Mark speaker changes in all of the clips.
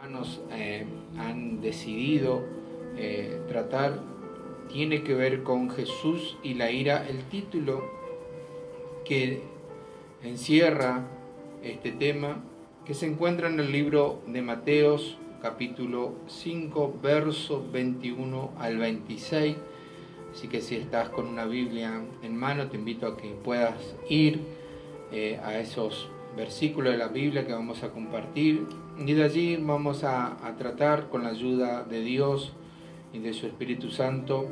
Speaker 1: Hermanos han decidido tratar tiene que ver con Jesús y la ira. El título que encierra este tema, que se encuentra en el libro de Mateos, capítulo 5, verso 21 al 26. Así que si estás con una Biblia en mano, te invito a que puedas ir a esos versículos de la Biblia que vamos a compartir, y de allí vamos a tratar con la ayuda de Dios y de su Espíritu Santo,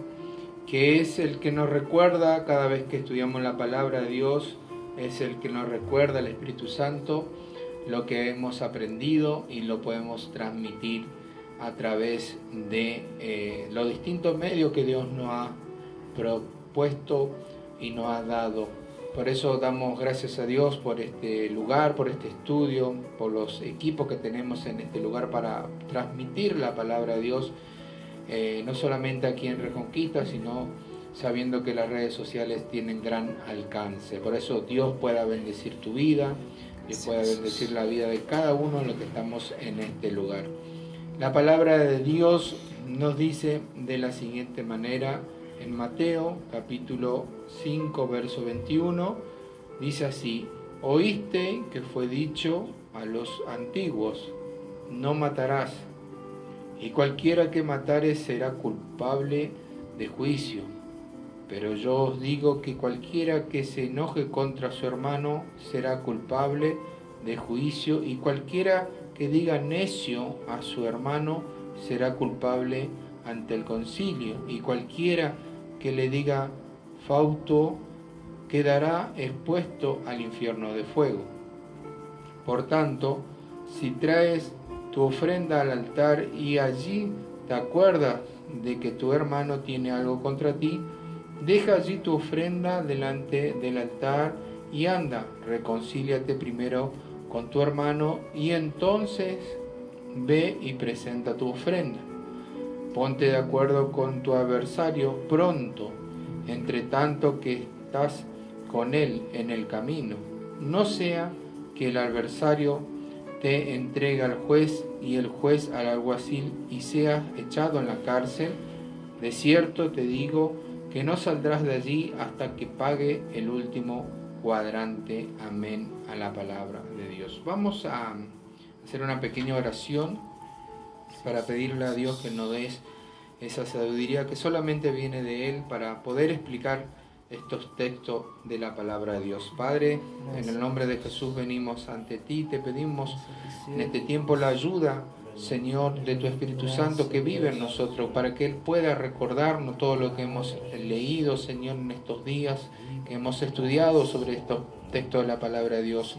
Speaker 1: que es el que nos recuerda cada vez que estudiamos la palabra de Dios, es el que nos recuerda, el Espíritu Santo, lo que hemos aprendido, y lo podemos transmitir a través de los distintos medios que Dios nos ha propuesto y nos ha dado. Por eso damos gracias a Dios por este lugar, por este estudio, por los equipos que tenemos en este lugar para transmitir la palabra de Dios, no solamente aquí en Reconquista, sino sabiendo que las redes sociales tienen gran alcance. Por eso Dios pueda bendecir tu vida, Dios pueda bendecir la vida de cada uno de los que estamos en este lugar. La palabra de Dios nos dice de la siguiente manera: en Mateo capítulo 5 verso 21, dice así: oíste que fue dicho a los antiguos, no matarás, y cualquiera que matare será culpable de juicio. Pero yo os digo que cualquiera que se enoje contra su hermano será culpable de juicio, y cualquiera que diga necio a su hermano será culpable ante el concilio, y cualquiera que le diga fausto quedará expuesto al infierno de fuego. Por tanto, si traes tu ofrenda al altar y allí te acuerdas de que tu hermano tiene algo contra ti, deja allí tu ofrenda delante del altar y anda, reconcíliate primero con tu hermano y entonces ve y presenta tu ofrenda. Ponte de acuerdo con tu adversario pronto, entre tanto que estás con él en el camino. No sea que el adversario te entregue al juez y el juez al alguacil y seas echado en la cárcel. De cierto te digo que no saldrás de allí hasta que pague el último cuadrante. Amén a la palabra de Dios. Vamos a hacer una pequeña oración para pedirle a Dios que nos dé esa sabiduría que solamente viene de Él para poder explicar estos textos de la palabra de Dios. Padre, en el nombre de Jesús venimos ante ti, te pedimos en este tiempo la ayuda, Señor, de tu Espíritu Santo que vive en nosotros, para que Él pueda recordarnos todo lo que hemos leído, Señor, en estos días, que hemos estudiado sobre estos textos de la palabra de Dios,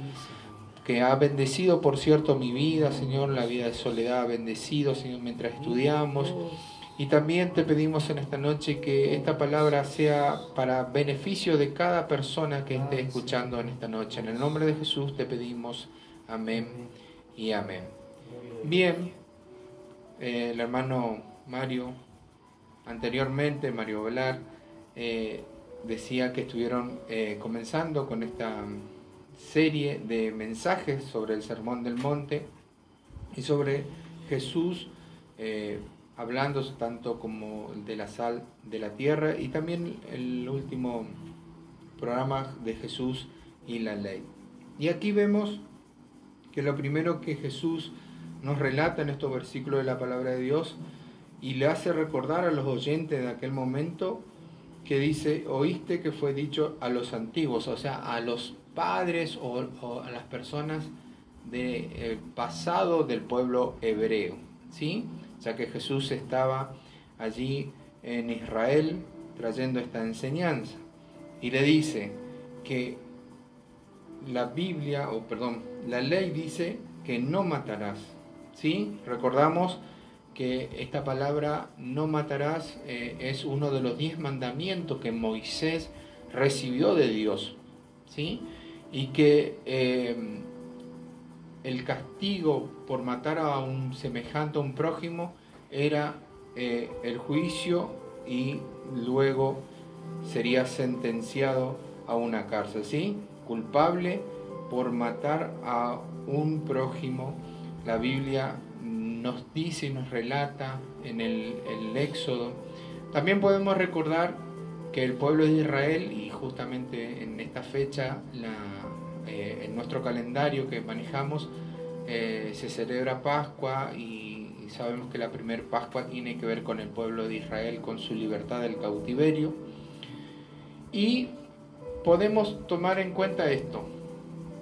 Speaker 1: que ha bendecido, por cierto, mi vida, Señor, la vida de Soledad ha bendecido, Señor, mientras estudiamos. Y también te pedimos en esta noche que esta palabra sea para beneficio de cada persona que esté escuchando en esta noche. En el nombre de Jesús te pedimos, amén y amén. Bien, el hermano Mario, anteriormente, Mario Velar, decía que estuvieron comenzando con esta serie de mensajes sobre el Sermón del Monte y sobre Jesús, hablando tanto como de la sal de la tierra, y también el último programa de Jesús y la ley. Y aquí vemos que lo primero que Jesús nos relata en estos versículos de la palabra de Dios y le hace recordar a los oyentes de aquel momento, que dice: oíste que fue dicho a los antiguos, o sea, a los padres o a las personas del pasado del pueblo hebreo, ¿sí? Ya que Jesús estaba allí en Israel trayendo esta enseñanza, y le dice que la ley dice que no matarás, ¿sí? Recordamos que esta palabra no matarás es uno de los 10 mandamientos que Moisés recibió de Dios, ¿sí? Y que el castigo por matar a un semejante, a un prójimo, era el juicio, y luego sería sentenciado a una cárcel, ¿sí? Culpable por matar a un prójimo. La Biblia nos dice y nos relata en el Éxodo. También podemos recordar que el pueblo de Israel, y justamente en esta fecha, en nuestro calendario que manejamos, se celebra Pascua, y sabemos que la primera Pascua tiene que ver con el pueblo de Israel, con su libertad del cautiverio. Y podemos tomar en cuenta esto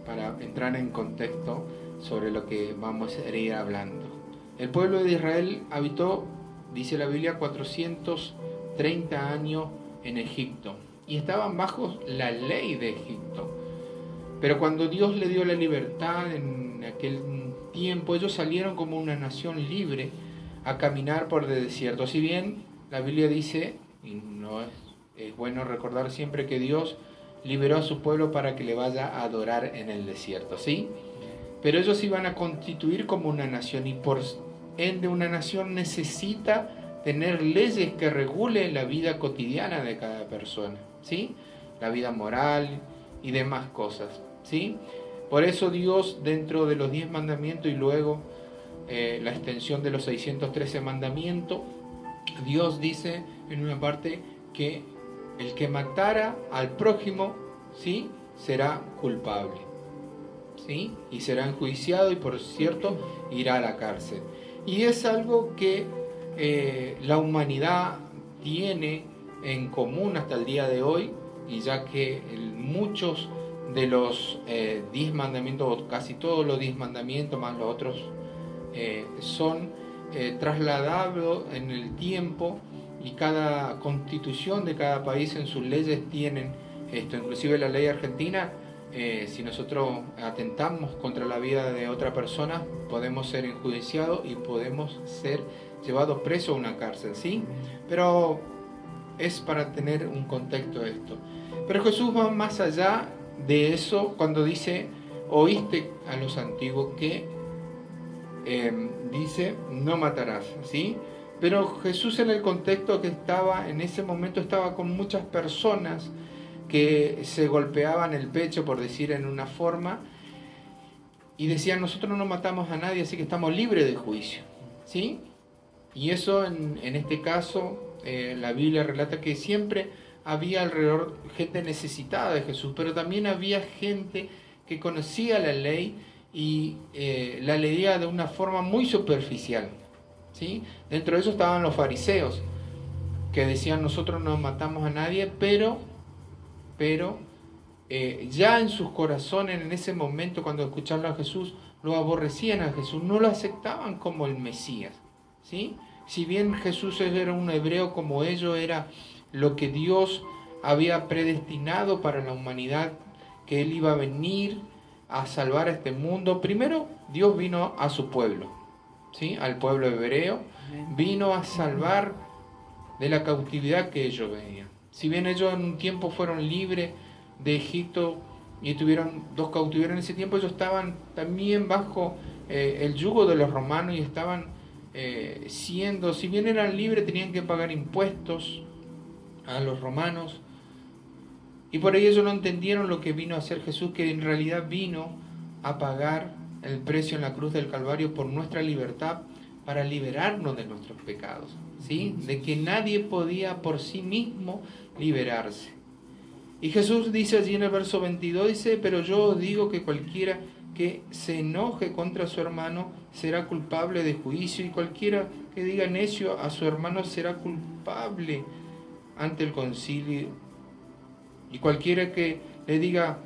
Speaker 1: para entrar en contexto sobre lo que vamos a ir hablando. El pueblo de Israel habitó, dice la Biblia, 430 años en Egipto y estaban bajo la ley de Egipto. Pero cuando Dios le dio la libertad en aquel tiempo, ellos salieron como una nación libre a caminar por el desierto. Si bien la Biblia dice, y no es bueno recordar siempre, que Dios liberó a su pueblo para que le vaya a adorar en el desierto, ¿sí? Pero ellos iban a constituir como una nación, y por ende una nación necesita tener leyes que regulen la vida cotidiana de cada persona, ¿sí? La vida moral y demás cosas, ¿sí? Por eso Dios, dentro de los 10 mandamientos y luego la extensión de los 613 mandamientos, Dios dice en una parte que el que matara al prójimo, ¿sí?, será culpable, ¿sí?, y será enjuiciado, y por cierto irá a la cárcel. Y es algo que la humanidad tiene en común hasta el día de hoy, y ya que muchos de los 10 mandamientos, o casi todos los 10 mandamientos más los otros, son trasladables en el tiempo, y cada constitución de cada país en sus leyes tienen esto. Inclusive la ley argentina, si nosotros atentamos contra la vida de otra persona, podemos ser enjuiciados y podemos ser llevados presos a una cárcel, ¿sí? Pero es para tener un contexto de esto. Pero Jesús va más allá de eso cuando dice: oíste a los antiguos que dice no matarás, ¿sí? Pero Jesús, en el contexto que estaba en ese momento, estaba con muchas personas que se golpeaban el pecho, por decir en una forma, y decían: nosotros no matamos a nadie, así que estamos libres de juicio, ¿sí? Y eso en este caso, la Biblia relata que siempre había alrededor gente necesitada de Jesús, pero también había gente que conocía la ley y la leía de una forma muy superficial, ¿sí? Dentro de eso estaban los fariseos, que decían: nosotros no matamos a nadie, pero ya en sus corazones, en ese momento, cuando escucharon a Jesús, lo aborrecían a Jesús, no lo aceptaban como el Mesías, ¿sí? Si bien Jesús era un hebreo como ellos, era lo que Dios había predestinado para la humanidad, que Él iba a venir a salvar a este mundo. Primero, Dios vino a su pueblo, ¿sí?, al pueblo hebreo, vino a salvar de la cautividad que ellos veían. Si bien ellos en un tiempo fueron libres de Egipto y tuvieron 2 cautiverios en ese tiempo, ellos estaban también bajo el yugo de los romanos, y estaban si bien eran libres, tenían que pagar impuestos a los romanos, y por ello ellos no entendieron lo que vino a hacer Jesús, que en realidad vino a pagar el precio en la cruz del Calvario por nuestra libertad, para liberarnos de nuestros pecados, ¿sí?, de que nadie podía por sí mismo liberarse. Y Jesús dice allí en el verso 22, dice: pero yo os digo que cualquiera que se enoje contra su hermano será culpable de juicio, y cualquiera que diga necio a su hermano será culpable ante el concilio, y cualquiera que le diga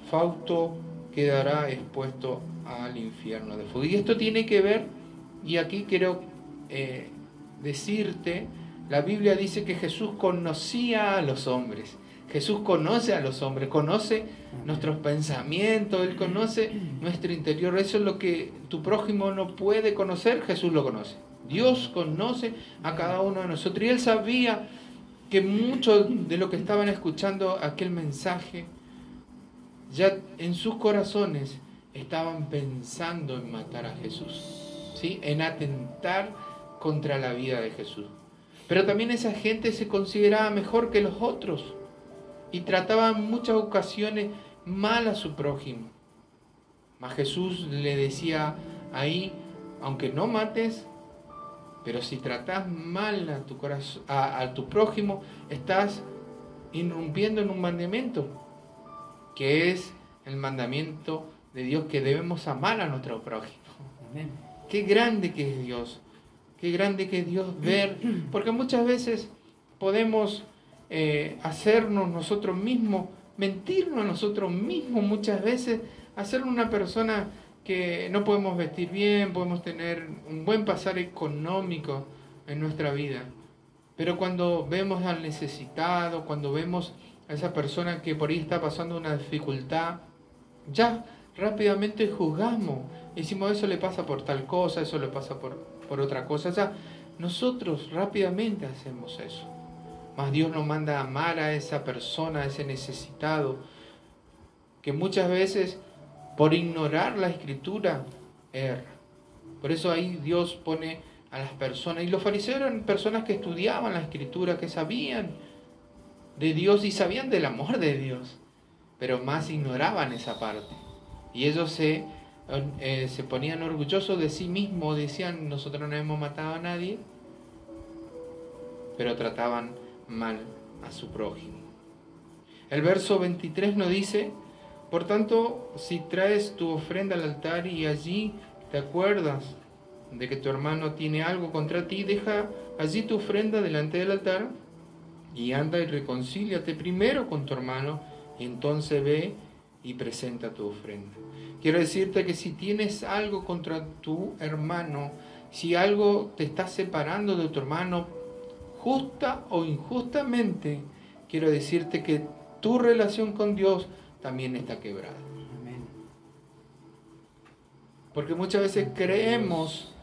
Speaker 1: fausto quedará expuesto al infierno de fuego. Y esto tiene que ver, y aquí quiero decirte, la Biblia dice que Jesús conocía a los hombres. Jesús conoce a los hombres, conoce nuestros pensamientos, Él conoce nuestro interior. Eso es lo que tu prójimo no puede conocer, Jesús lo conoce. Dios conoce a cada uno de nosotros, y Él sabía que muchos de los que estaban escuchando aquel mensaje, ya en sus corazones estaban pensando en matar a Jesús, ¿sí?, en atentar contra la vida de Jesús. Pero también esa gente se consideraba mejor que los otros, y trataba en muchas ocasiones mal a su prójimo. Mas Jesús le decía ahí aunque no mates, pero si tratas mal a tu corazón, a tu prójimo, estás irrumpiendo en un mandamiento, que es el mandamiento de Dios, que debemos amar a nuestro prójimo.
Speaker 2: Amén.
Speaker 1: Qué grande que es Dios, qué grande que es Dios ver, porque muchas veces podemos hacernos nosotros mismos, mentirnos a nosotros mismos muchas veces, hacer una persona que no podemos vestir bien, podemos tener un buen pasar económico en nuestra vida. Pero cuando vemos al necesitado, cuando vemos a esa persona que por ahí está pasando una dificultad, ya rápidamente juzgamos. Decimos, eso le pasa por tal cosa, eso le pasa por otra cosa. Ya nosotros rápidamente hacemos eso. Mas Dios nos manda a amar a esa persona, a ese necesitado, que muchas veces por ignorar la Escritura erra. Por eso ahí Dios pone a las personas, y los fariseos eran personas que estudiaban la Escritura, que sabían de Dios y sabían del amor de Dios, pero más ignoraban esa parte. Y ellos se ponían orgullosos de sí mismos, decían, nosotros no hemos matado a nadie, pero trataban mal a su prójimo. El verso 23 nos dice, por tanto, si traes tu ofrenda al altar y allí te acuerdas de que tu hermano tiene algo contra ti, deja allí tu ofrenda delante del altar y anda y reconcíliate primero con tu hermano, y entonces ve y presenta tu ofrenda. Quiero decirte que si tienes algo contra tu hermano, si algo te está separando de tu hermano, justa o injustamente, quiero decirte que tu relación con Dios también está quebrada.
Speaker 2: Amén.
Speaker 1: Porque muchas veces creemos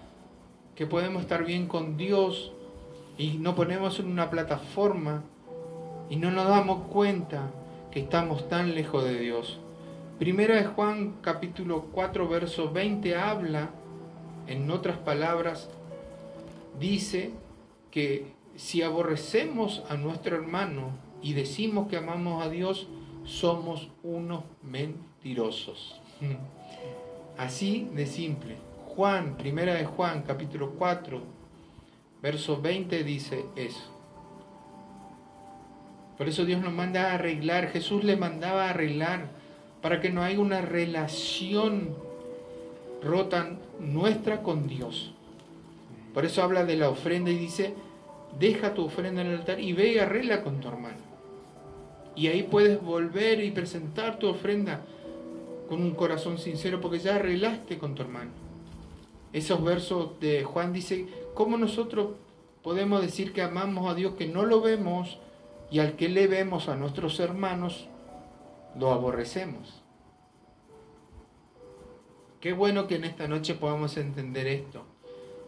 Speaker 1: que podemos estar bien con Dios y nos ponemos en una plataforma y no nos damos cuenta que estamos tan lejos de Dios. Primera de Juan capítulo 4 verso 20 habla, en otras palabras, dice que si aborrecemos a nuestro hermano y decimos que amamos a Dios, somos unos mentirosos. Así de simple. Juan, primera de Juan, capítulo 4, verso 20 dice eso. Por eso Dios nos manda a arreglar, Jesús le mandaba a arreglar, para que no haya una relación rota nuestra con Dios. Por eso habla de la ofrenda y dice, deja tu ofrenda en el altar y ve y arregla con tu hermano. Y ahí puedes volver y presentar tu ofrenda con un corazón sincero, porque ya arreglaste con tu hermano. Esos versos de Juan dice, ¿cómo nosotros podemos decir que amamos a Dios que no lo vemos, y al que le vemos a nuestros hermanos lo aborrecemos? Qué bueno que en esta noche podamos entender esto,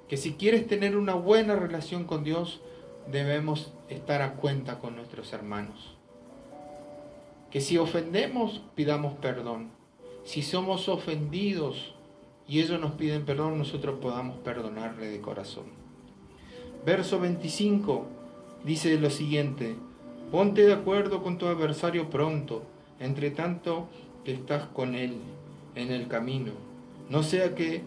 Speaker 1: que si quieres tener una buena relación con Dios, debemos estar a cuenta con nuestros hermanos. Que si ofendemos, pidamos perdón. Si somos ofendidos y ellos nos piden perdón, nosotros podamos perdonarle de corazón. Verso 25 dice lo siguiente, ponte de acuerdo con tu adversario pronto, entre tanto que estás con él en el camino. No sea que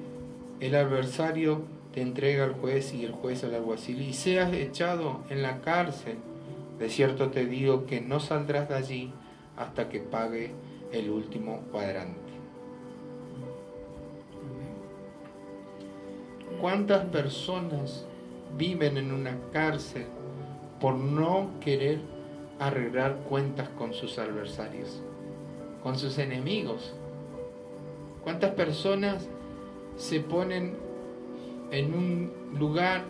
Speaker 1: el adversario te entregue al juez y el juez al alguacil y seas echado en la cárcel. De cierto te digo que no saldrás de allí hasta que pague el último cuadrante. ¿Cuántas personas viven en una cárcel por no querer arreglar cuentas con sus adversarios, con sus enemigos? ¿Cuántas personas se ponen en un lugar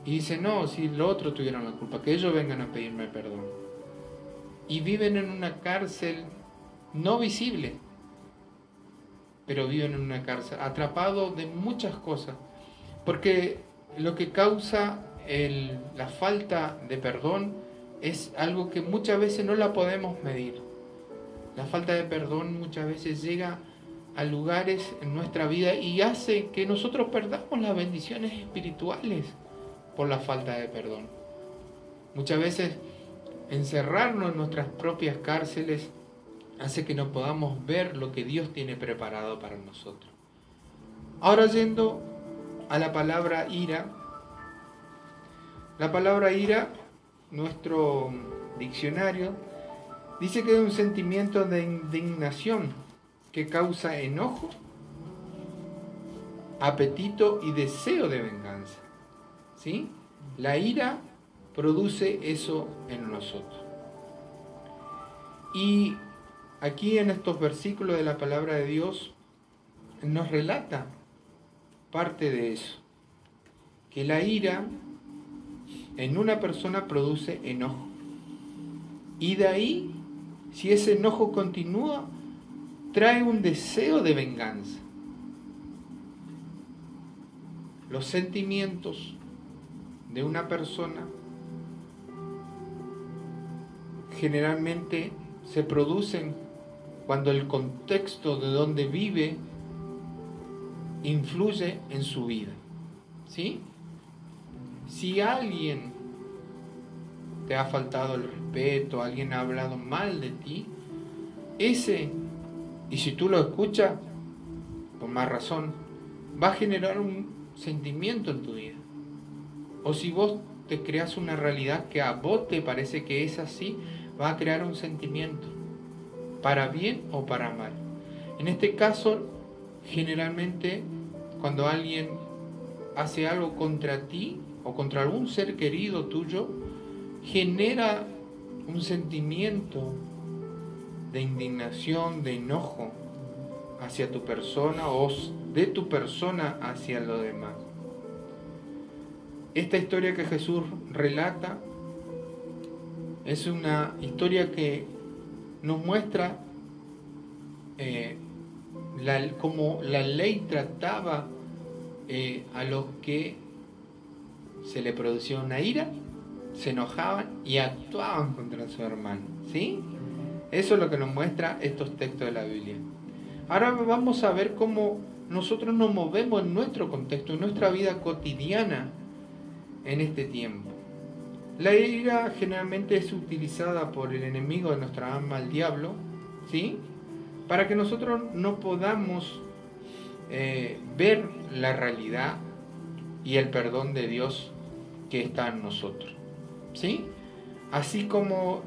Speaker 1: y dicen, no, si los otros tuvieron la culpa, que ellos vengan a pedirme perdón? Y viven en una cárcel no visible, pero viven en una cárcel, atrapados de muchas cosas, porque lo que causa la falta de perdón es algo que muchas veces no la podemos medir. La falta de perdón muchas veces llega a lugares en nuestra vida y hace que nosotros perdamos las bendiciones espirituales por la falta de perdón. Muchas veces encerrarnos en nuestras propias cárceles hace que no podamos ver lo que Dios tiene preparado para nosotros. Ahora yendo a la palabra ira. La palabra ira, nuestro diccionario, dice que es un sentimiento de indignación que causa enojo, apetito y deseo de venganza. ¿Sí? La ira produce eso en nosotros. Y aquí en estos versículos de la palabra de Dios nos relata parte de eso, que la ira en una persona produce enojo. Y de ahí, si ese enojo continúa, trae un deseo de venganza. Los sentimientos de una persona generalmente se producen cuando el contexto de donde vive influye en su vida. ¿Sí? Si alguien te ha faltado el respeto, alguien ha hablado mal de ti, y si tú lo escuchas, con más razón, va a generar un sentimiento en tu vida. O si vos te creas una realidad que a vos te parece que es así, va a crear un sentimiento, para bien o para mal. En este caso, generalmente, cuando alguien hace algo contra ti o contra algún ser querido tuyo, genera un sentimiento de indignación, de enojo hacia tu persona o de tu persona hacia lo demás. Esta historia que Jesús relata es una historia que nos muestra cómo la ley trataba a los que se le producía una ira, se enojaban y actuaban contra su hermano. ¿Sí? Eso es lo que nos muestra estos textos de la Biblia. Ahora vamos a ver cómo nosotros nos movemos en nuestro contexto, en nuestra vida cotidiana en este tiempo. La ira generalmente es utilizada por el enemigo de nuestra alma, el diablo, ¿sí? Para que nosotros no podamos ver la realidad y el perdón de Dios que está en nosotros, ¿sí? Así como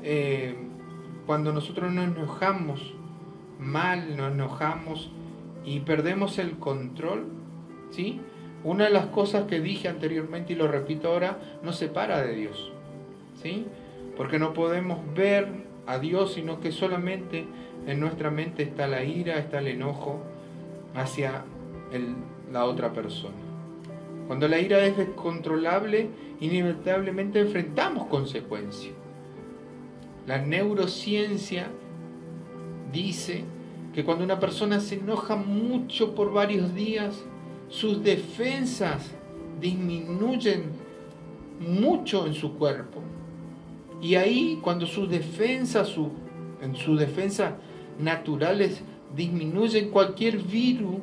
Speaker 1: cuando nosotros nos enojamos mal, nos enojamos y perdemos el control, ¿sí? Una de las cosas que dije anteriormente y lo repito ahora, nos separa de Dios, ¿sí? Porque no podemos ver a Dios, sino que solamente en nuestra mente está la ira, está el enojo hacia la otra persona. Cuando la ira es descontrolable, inevitablemente enfrentamos consecuencias. La neurociencia dice que cuando una persona se enoja mucho por varios días, sus defensas disminuyen mucho en su cuerpo. Y ahí, cuando sus defensas naturales disminuyen, cualquier virus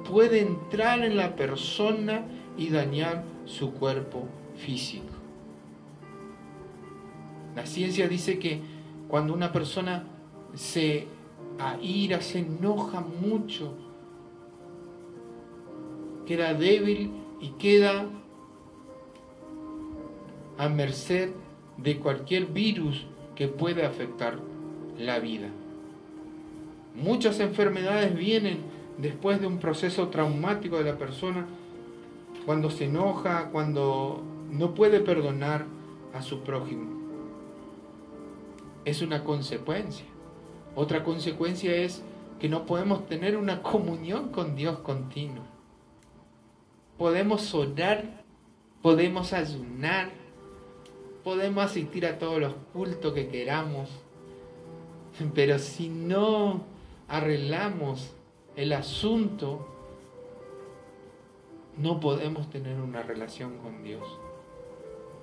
Speaker 1: puede entrar en la persona y dañar su cuerpo físico. La ciencia dice que cuando una persona se aira, se enoja mucho, queda débil y queda a merced de cualquier virus que pueda afectar la vida. Muchas enfermedades vienen después de un proceso traumático de la persona, cuando se enoja, cuando no puede perdonar a su prójimo. Es una consecuencia. Otra consecuencia es que no podemos tener una comunión con Dios continua. Podemos orar, podemos ayunar, podemos asistir a todos los cultos que queramos, pero si no arreglamos el asunto, no podemos tener una relación con Dios.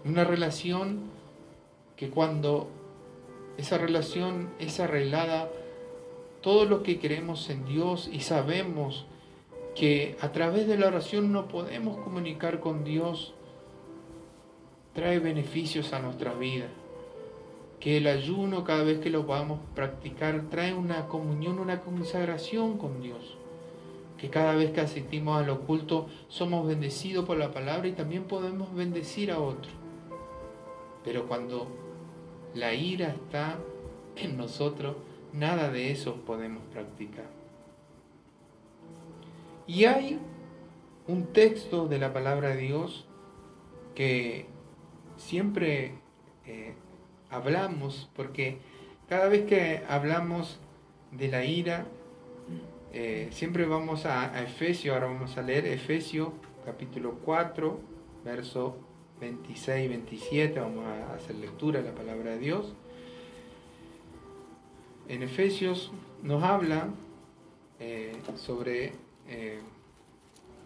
Speaker 1: Una relación que cuando esa relación es arreglada, todo lo que creemos en Dios y sabemos que a través de la oración no podemos comunicar con Dios, trae beneficios a nuestra vida. Que el ayuno, cada vez que lo podamos practicar, trae una comunión, una consagración con Dios. que cada vez que asistimos al oculto somos bendecidos por la palabra y también podemos bendecir a otros. Pero cuando la ira está en nosotros, nada de eso podemos practicar. Y hay un texto de la palabra de Dios que siempre hablamos, porque cada vez que hablamos de la ira, siempre vamos a Efesios. Ahora vamos a leer Efesios capítulo 4, versos 26 y 27, vamos a hacer lectura de la palabra de Dios. En Efesios nos habla sobre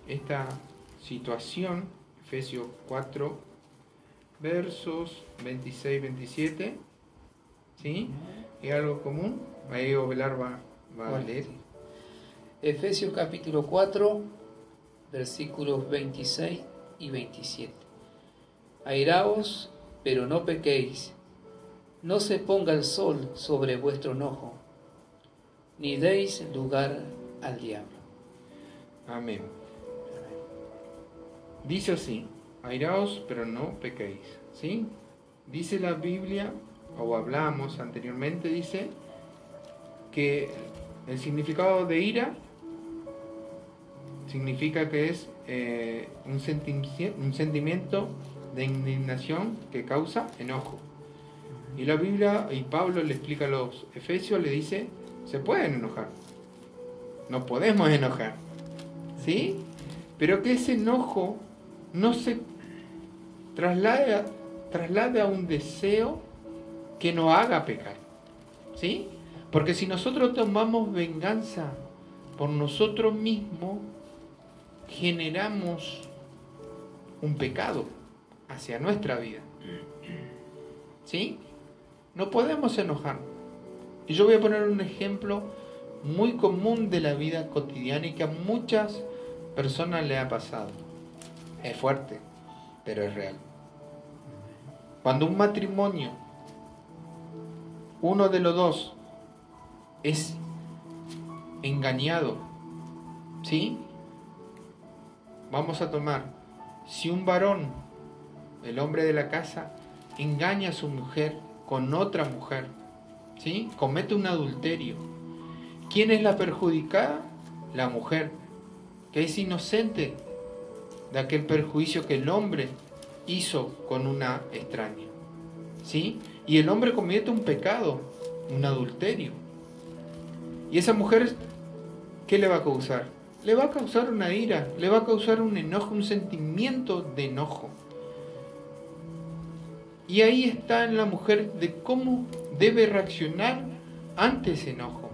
Speaker 1: esta situación. Efesios 4, versos 26 y 27, ¿sí? ¿Es algo común? Ahí Ovelar va a leer.
Speaker 2: Efesios capítulo 4, versículos 26 y 27. Airaos, pero no pequéis. No se ponga el sol sobre vuestro enojo, ni deis lugar al diablo.
Speaker 1: Amén. Dice así: airaos, pero no pequéis. ¿Sí? Dice la Biblia, o hablamos anteriormente, dice que el significado de ira significa que es un sentimiento de indignación que causa enojo. Y la Biblia, y Pablo le explica a los efesios, le dice, se pueden enojar, nos podemos enojar, ¿sí? Pero que ese enojo no se traslade a un deseo que nos haga pecar, ¿sí? Porque si nosotros tomamos venganza por nosotros mismos, generamos un pecado hacia nuestra vida, ¿sí? No podemos enojarnos. Y yo voy a poner un ejemplo muy común de la vida cotidiana y que a muchas personas le ha pasado. Es fuerte, pero es real. Cuando un matrimonio, uno de los dos es engañado, ¿sí? Vamos a tomar, si un varón, el hombre de la casa, engaña a su mujer con otra mujer, ¿sí? Comete un adulterio. ¿Quién es la perjudicada? La mujer, que es inocente de aquel perjuicio que el hombre hizo con una extraña, ¿sí? Y el hombre comete un pecado, un adulterio. Y esa mujer, ¿qué le va a causar? Le va a causar una ira, le va a causar un enojo, un sentimiento de enojo. Y ahí está en la mujer de cómo debe reaccionar ante ese enojo.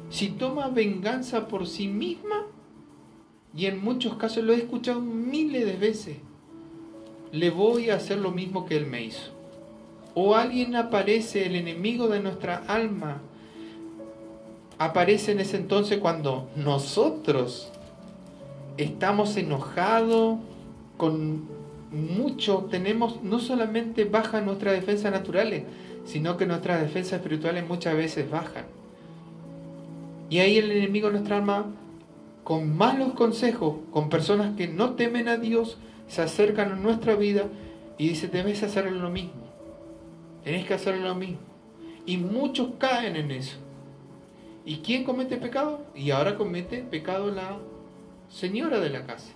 Speaker 1: Si toma venganza por sí misma, y en muchos casos lo he escuchado miles de veces, le voy a hacer lo mismo que él me hizo. O alguien aparece, el enemigo de nuestra alma, aparece en ese entonces cuando nosotros estamos enojados con mucho, tenemos no solamente baja nuestras defensas naturales, sino que nuestras defensas espirituales muchas veces bajan. Y ahí el enemigo de nuestra alma, con malos consejos, con personas que no temen a Dios, se acercan a nuestra vida y dice, debes hacer lo mismo, tenés que hacer lo mismo. Y muchos caen en eso. ¿Y quién comete pecado? Y ahora comete pecado la señora de la casa.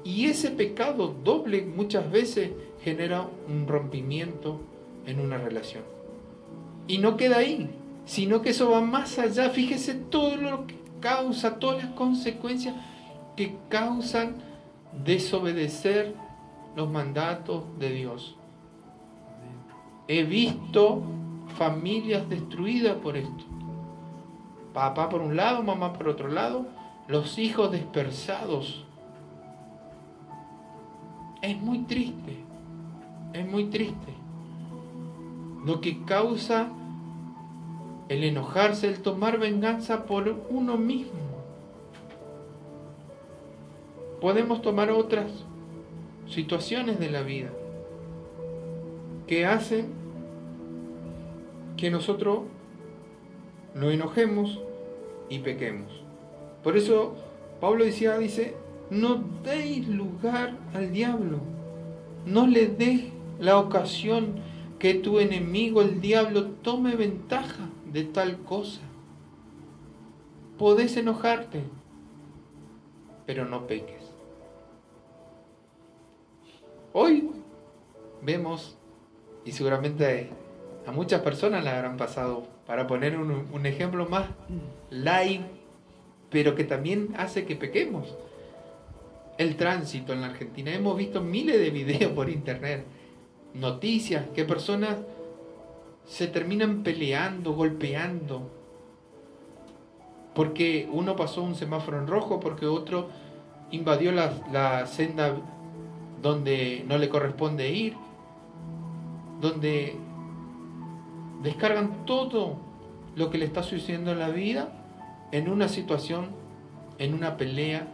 Speaker 1: Y ese pecado doble muchas veces genera un rompimiento en una relación. Y no queda ahí, sino que eso va más allá. Fíjese todo lo que causa, todas las consecuencias que causan desobedecer los mandatos de Dios. He visto familias destruidas por esto. Papá por un lado, mamá por otro lado, los hijos dispersados. Es muy triste, es muy triste. Lo que causa el enojarse, el tomar venganza por uno mismo. Podemos tomar otras situaciones de la vida que hacen que nosotros nos enojemos y pequemos. Por eso Pablo dice, no deis lugar al diablo. No le des la ocasión que tu enemigo, el diablo, tome ventaja de tal cosa. Podés enojarte, pero no peques. Hoy vemos, y seguramente a muchas personas la habrán pasado, para poner un ejemplo más live, pero que también hace que pequemos. El tránsito en la Argentina. Hemos visto miles de videos por internet, noticias, que personas se terminan peleando, golpeando, porque uno pasó un semáforo en rojo, porque otro invadió la senda donde no le corresponde ir, donde descargan todo lo que le está sucediendo en la vida en una situación, en una pelea,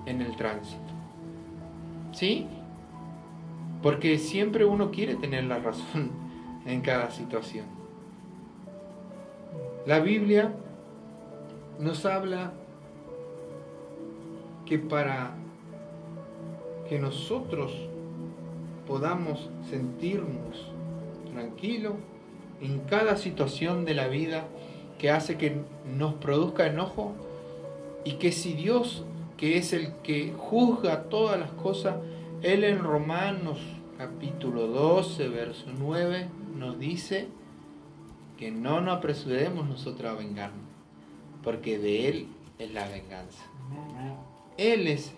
Speaker 1: en el tránsito. ¿Sí? Porque siempre uno quiere tener la razón en cada situación. La Biblia nos habla que para que nosotros podamos sentirnos tranquilos en cada situación de la vida que hace que nos produzca enojo, y que si Dios, que es el que juzga todas las cosas, Él en Romanos capítulo 12, verso 9, nos dice que no nos apresuremos nosotros a vengarnos, porque de Él es la venganza. Él es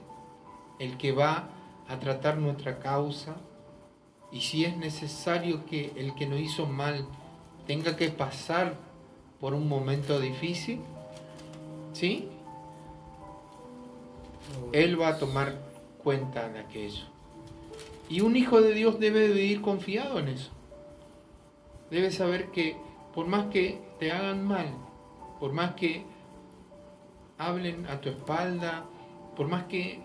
Speaker 1: el que va a tratar nuestra causa, y si es necesario que el que nos hizo mal tenga que pasar por un momento difícil, ¿sí? Él va a tomar cuenta de aquello. Y un hijo de Dios debe vivir confiado en eso. Debe saber que por más que te hagan mal, por más que hablen a tu espalda, por más que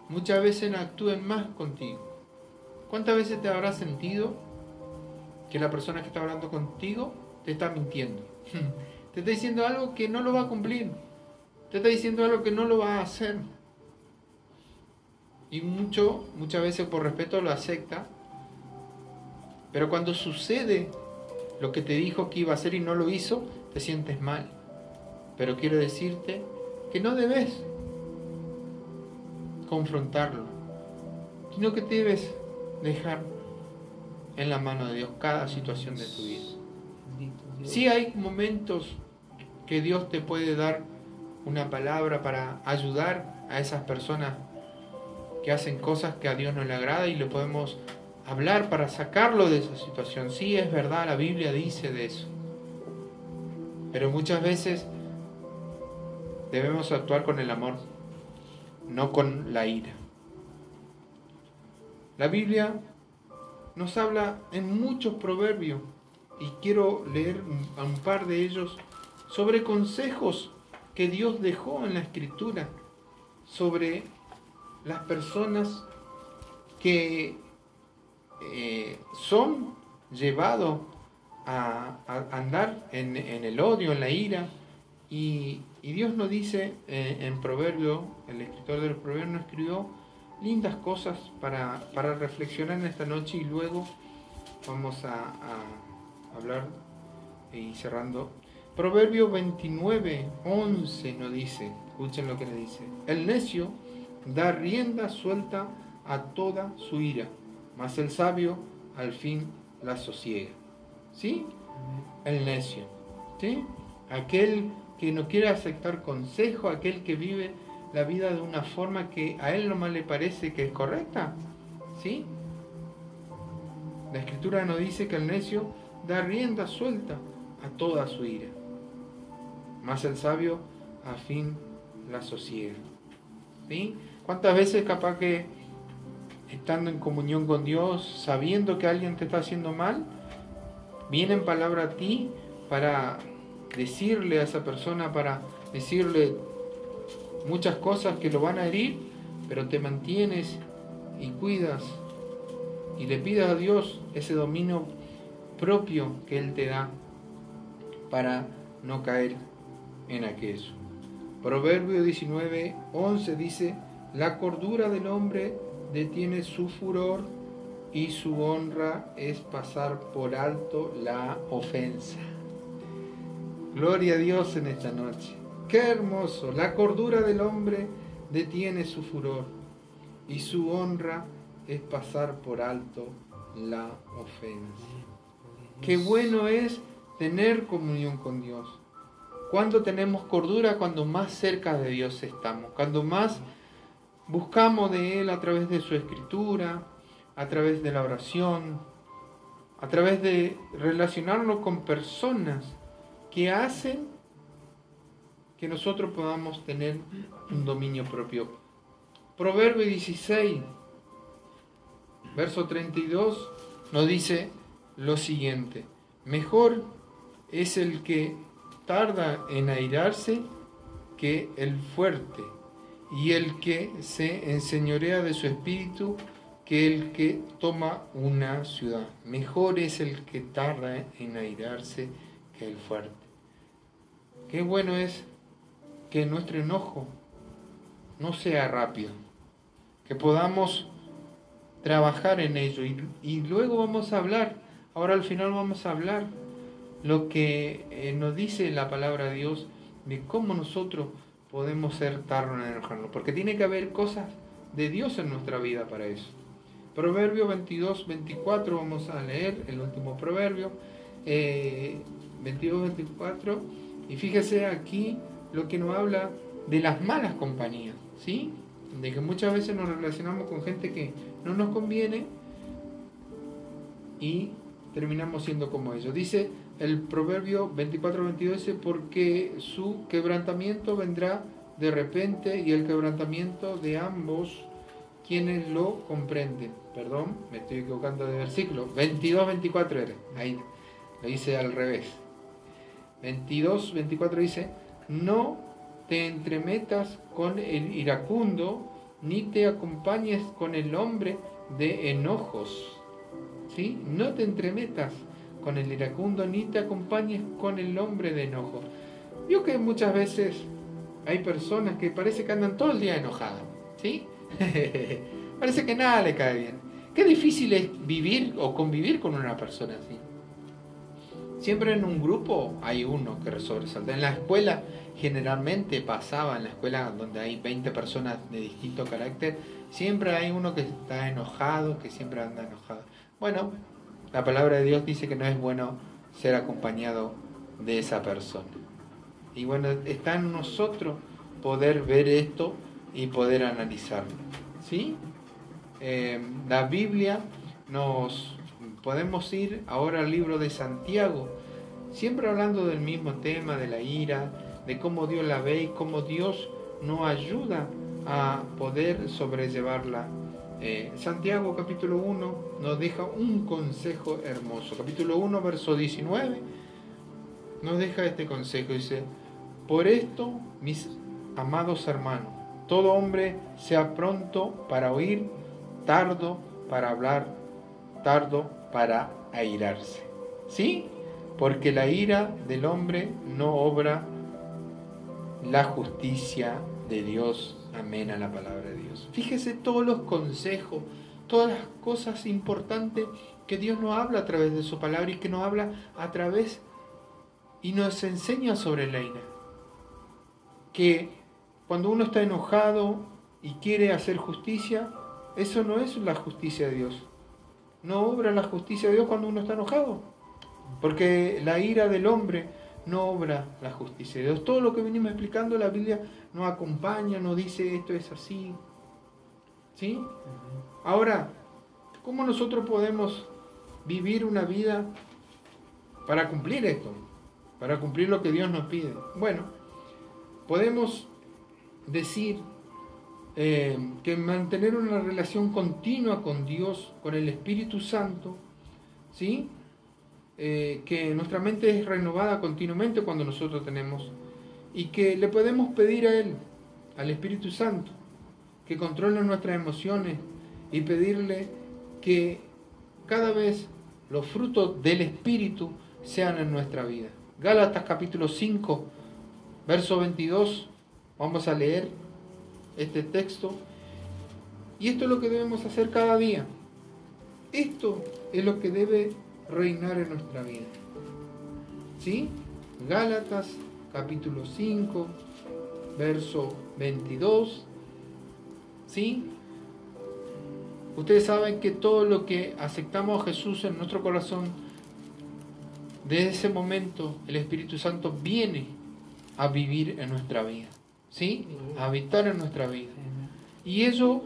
Speaker 1: muchas veces actúen más contigo. ¿Cuántas veces te habrás sentido que la persona que está hablando contigo te está mintiendo? Te está diciendo algo que no lo va a cumplir. Te está diciendo algo que no lo va a hacer. Y muchas veces por respeto lo acepta. Pero cuando sucede lo que te dijo que iba a hacer y no lo hizo, te sientes mal. Pero quiero decirte que no debes confrontarlo, sino que debes dejar en la mano de Dios cada situación de tu vida. Sí hay momentos que Dios te puede dar una palabra para ayudar a esas personas que hacen cosas que a Dios no le agrada, y le podemos hablar para sacarlo de esa situación. Sí, es verdad, la Biblia dice de eso. Pero muchas veces debemos actuar con el amor, no con la ira. La Biblia nos habla en muchos proverbios, y quiero leer un par de ellos, sobre consejos que Dios dejó en la Escritura, sobre las personas que son llevados a andar en el odio, en la ira, y Dios nos dice en Proverbio, el escritor de los Proverbios nos escribió lindas cosas para reflexionar en esta noche, y luego vamos a hablar y cerrando. Proverbio 29:11 nos dice, escuchen lo que le dice: el necio da rienda suelta a toda su ira, mas el sabio al fin la sosiega. ¿Sí? El necio, ¿sí? Aquel que no quiere aceptar consejo, aquel que vive la vida de una forma que a él nomás le parece que es correcta, ¿sí? La Escritura nos dice que el necio da rienda suelta a toda su ira, mas el sabio al fin la sosiega. ¿Sí? ¿Cuántas veces capaz que estando en comunión con Dios, sabiendo que alguien te está haciendo mal, vienen palabras a ti para decirle a esa persona, para decirle muchas cosas que lo van a herir, pero te mantienes y cuidas y le pidas a Dios ese dominio propio que Él te da para no caer en aquello? Proverbio 19:11 dice: la cordura del hombre detiene su furor y su honra es pasar por alto la ofensa. Gloria a Dios en esta noche. ¡Qué hermoso! La cordura del hombre detiene su furor y su honra es pasar por alto la ofensa. Qué bueno es tener comunión con Dios. Cuando tenemos cordura, cuando más cerca de Dios estamos, cuando más buscamos de Él a través de su escritura, a través de la oración, a través de relacionarnos con personas que hacen que nosotros podamos tener un dominio propio. Proverbio 16, verso 32, nos dice lo siguiente: mejor es el que tarda en airarse que el fuerte, y el que se enseñorea de su espíritu que el que toma una ciudad. Mejor es el que tarda en airarse que el fuerte. Qué bueno es que nuestro enojo no sea rápido, que podamos trabajar en ello y luego vamos a hablar, ahora al final vamos a hablar lo que nos dice la palabra de Dios de cómo nosotros podemos ser tardos en enojarnos, porque tiene que haber cosas de Dios en nuestra vida para eso. Proverbio 22-24, vamos a leer el último proverbio, 22-24, y fíjese aquí lo que nos habla de las malas compañías, ¿sí? De que muchas veces nos relacionamos con gente que no nos conviene y terminamos siendo como ellos. Dice el proverbio 24-22, dice: porque su quebrantamiento vendrá de repente y el quebrantamiento de ambos quienes lo comprenden. Perdón, me estoy equivocando de versículo. 22-24 era, ahí lo hice al revés. 22-24 dice: no te entremetas con el iracundo, ni te acompañes con el hombre de enojos. ¿Sí? No te entremetas con el iracundo, ni te acompañes con el hombre de enojos. Vio que muchas veces hay personas que parece que andan todo el día enojadas, ¿sí? Parece que nada le cae bien. Qué difícil es vivir o convivir con una persona así. Siempre en un grupo hay uno que sobresalta. En la escuela generalmente pasaba, en la escuela donde hay 20 personas de distinto carácter, siempre hay uno que está enojado, que siempre anda enojado. Bueno, la palabra de Dios dice que no es bueno ser acompañado de esa persona. Y bueno, está en nosotros poder ver esto y poder analizarlo, ¿sí? La Biblia podemos ir ahora al libro de Santiago, siempre hablando del mismo tema, de la ira, de cómo Dios la ve y cómo Dios nos ayuda a poder sobrellevarla. Santiago capítulo 1 nos deja un consejo hermoso. Capítulo 1, verso 19, nos deja este consejo. Dice: por esto, mis amados hermanos, todo hombre sea pronto para oír, tardo para hablar, tardo para airarse. ¿Sí? Porque la ira del hombre no obra la justicia de Dios. Amén a la palabra de Dios. Fíjese todos los consejos, todas las cosas importantes que Dios nos habla a través de su palabra y que nos habla a través y nos enseña sobre la ira. Que cuando uno está enojado y quiere hacer justicia, eso no es la justicia de Dios. No obra la justicia de Dios cuando uno está enojado. Porque la ira del hombre no obra la justicia de Dios. Todo lo que venimos explicando, la Biblia nos acompaña, nos dice esto es así. ¿Sí? Ahora, ¿cómo nosotros podemos vivir una vida para cumplir esto? Para cumplir lo que Dios nos pide. Bueno, podemos decir que mantener una relación continua con Dios, con el Espíritu Santo, ¿sí? Que nuestra mente es renovada continuamente cuando nosotros tenemos, y que le podemos pedir a Él, al Espíritu Santo, que controle nuestras emociones y pedirle que cada vez los frutos del Espíritu sean en nuestra vida. Gálatas capítulo 5, verso 22 Vamos a leer este texto. Y esto es lo que debemos hacer cada día. Esto es lo que debe reinar en nuestra vida. ¿Sí? Gálatas capítulo 5, verso 22. ¿Sí? Ustedes saben que todo lo que aceptamos a Jesús en nuestro corazón, desde ese momento el Espíritu Santo viene a vivir en nuestra vida. ¿Sí? A habitar en nuestra vida. Y eso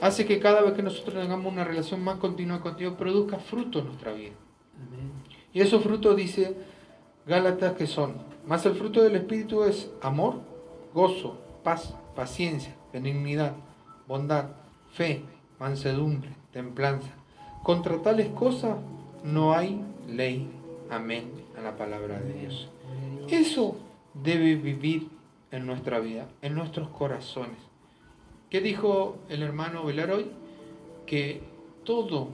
Speaker 1: hace que cada vez que nosotros tengamos una relación más continua con Dios, produzca fruto en nuestra vida. Y esos frutos, dice Gálatas, que son: más el fruto del Espíritu es amor, gozo, paz, paciencia, benignidad, bondad, fe, mansedumbre, templanza. Contra tales cosas no hay ley. Amén a la palabra de Dios. Eso debe vivir en nuestra vida, en nuestros corazones. ¿Qué dijo el hermano Velar hoy? Que todas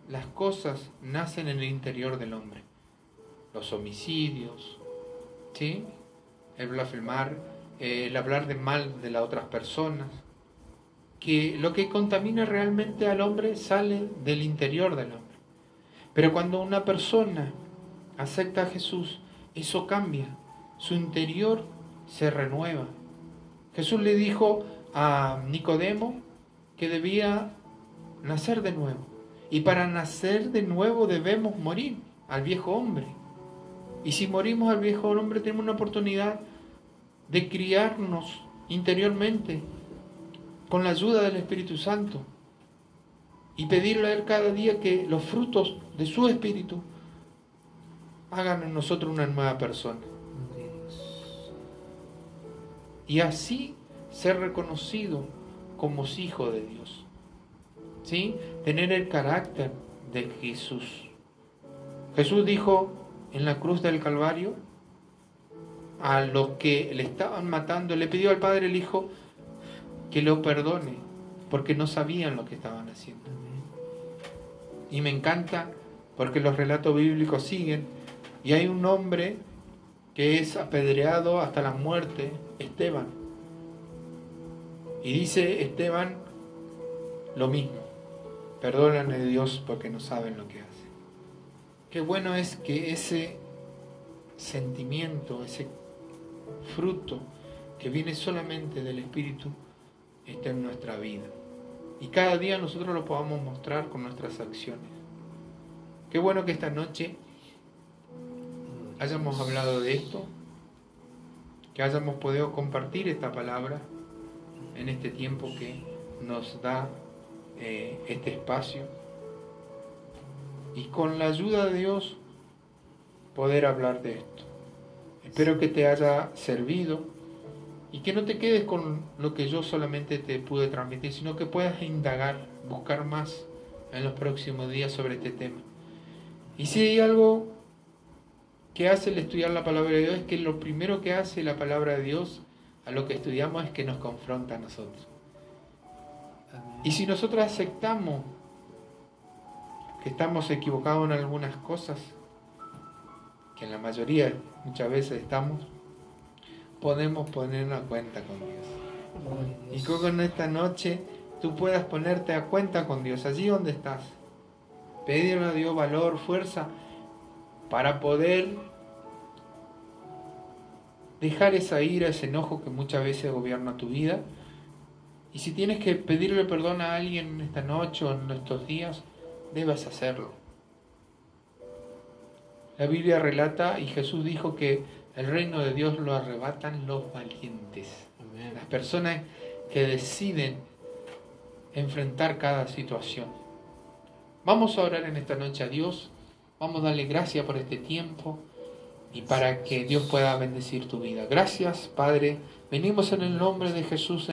Speaker 1: las cosas nacen en el interior del hombre. Los homicidios, ¿sí? El blasfemar, el hablar de mal de las otras personas. Que lo que contamina realmente al hombre sale del interior del hombre. Pero cuando una persona acepta a Jesús, eso cambia. Su interior se renueva. Jesús le dijo a Nicodemo que debía nacer de nuevo. Y para nacer de nuevo debemos morir al viejo hombre. Y si morimos al viejo hombre, tenemos una oportunidad de criarnos interiormente con la ayuda del Espíritu Santo y pedirle a Él cada día que los frutos de su Espíritu hagan en nosotros una nueva persona. Y así ser reconocido como hijo de Dios. ¿Sí? Tener el carácter de Jesús. Jesús dijo en la cruz del Calvario a los que le estaban matando, le pidió al Padre el Hijo que lo perdone, porque no sabían lo que estaban haciendo. Y me encanta porque los relatos bíblicos siguen, y hay un hombre que es apedreado hasta la muerte, Esteban. Y dice Esteban lo mismo: perdónale a Dios porque no saben lo que hacen. Qué bueno es que ese sentimiento, ese fruto que viene solamente del Espíritu, esté en nuestra vida. Y cada día nosotros lo podamos mostrar con nuestras acciones. Qué bueno que esta noche hayamos hablado de esto, que hayamos podido compartir esta palabra en este tiempo que nos da este espacio, y con la ayuda de Dios poder hablar de esto. Espero que te haya servido y que no te quedes con lo que yo solamente te pude transmitir, sino que puedas indagar, buscar más en los próximos días sobre este tema. Y si hay algo que hace el estudiar la palabra de Dios, es que lo primero que hace la palabra de Dios a lo que estudiamos es que nos confronta a nosotros. Y si nosotros aceptamos que estamos equivocados en algunas cosas, que en la mayoría muchas veces estamos, podemos ponernos a cuenta con Dios. Y que en esta noche tú puedas ponerte a cuenta con Dios, allí donde estás. Pedirle a Dios valor, fuerza, para poder dejar esa ira, ese enojo que muchas veces gobierna tu vida. Y si tienes que pedirle perdón a alguien esta noche o en estos días, debes hacerlo. La Biblia relata, y Jesús dijo, que el reino de Dios lo arrebatan los valientes. Amén. Las personas que deciden enfrentar cada situación. Vamos a orar en esta noche a Dios. Vamos a darle gracias por este tiempo y para que Dios pueda bendecir tu vida. Gracias, Padre. Venimos en el nombre de Jesús.